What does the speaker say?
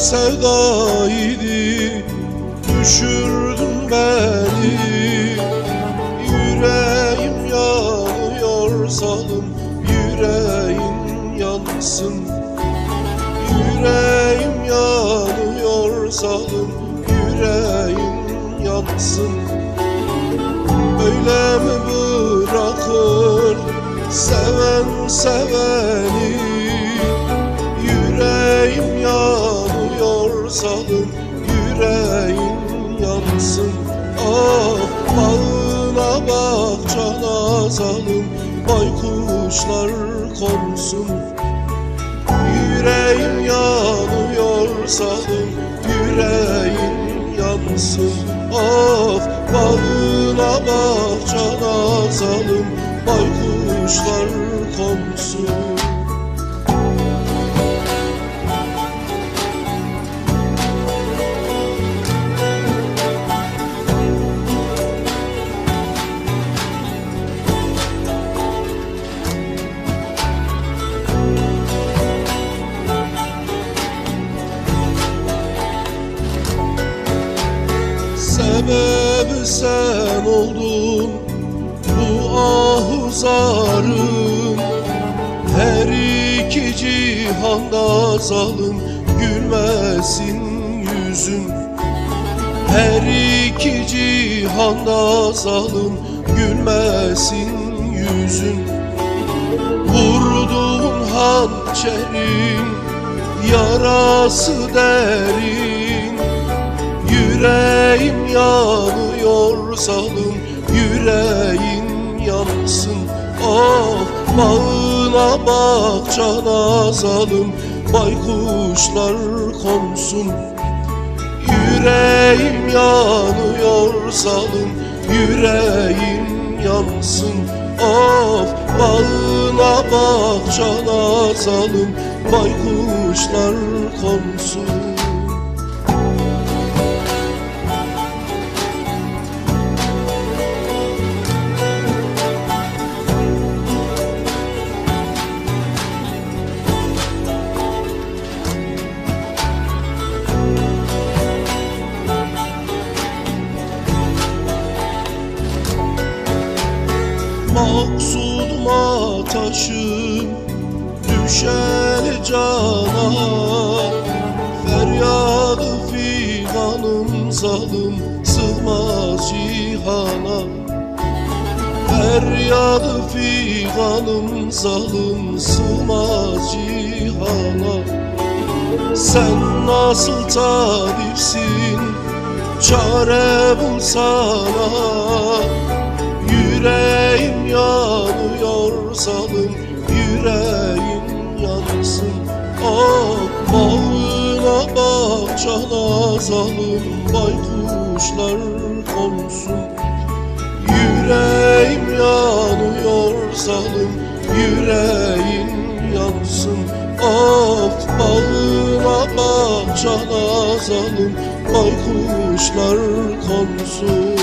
sevdaydı, düşürdün beni. Yüreğim yanıyor zalim, yüreğin yansın. Yüreğim yanıyor zalim, yüreğin yansın. Öyle mi bırakır seven seveni? Yüreğim yanıyor zalim, yüreğin yansın. Ah, bağına bahçana zalim, baykuşlar konsun. Yüreğim yanıyor zalim, yüreğin yansın. Of, bağına bahçana zalim, baykuşlar konsun. Sebebi sen oldun bu ahuzarın. Her iki cihanda zalim, gülmesin yüzün. Her iki cihanda zalim, gülmesin yüzün. Vurduğun hançerin yarası derin. Yüreğim yanıyor zalim, yüreğin yansın. Ah, bağına bahçana zalim, baykuşlar konsun. Yüreğim yanıyor zalim, yüreğin yansın. Ah, bağına bahçana zalim, baykuşlar konsun. Maksuduma taşım düşer cana. Feryadı figanım zalim, sığmaz cihana. Feryadı figanım zalim, sığmaz cihana. Sen nasıl tabipsin, çare bulsana. Yüreğim yanıyor zalim, yüreğin yansın. Ah, bağına bahçana zalim, baykuşlar konsun. Yüreğim yanıyor zalim, yüreğin yansın. Ah, bağına bahçana zalim, baykuşlar konsun.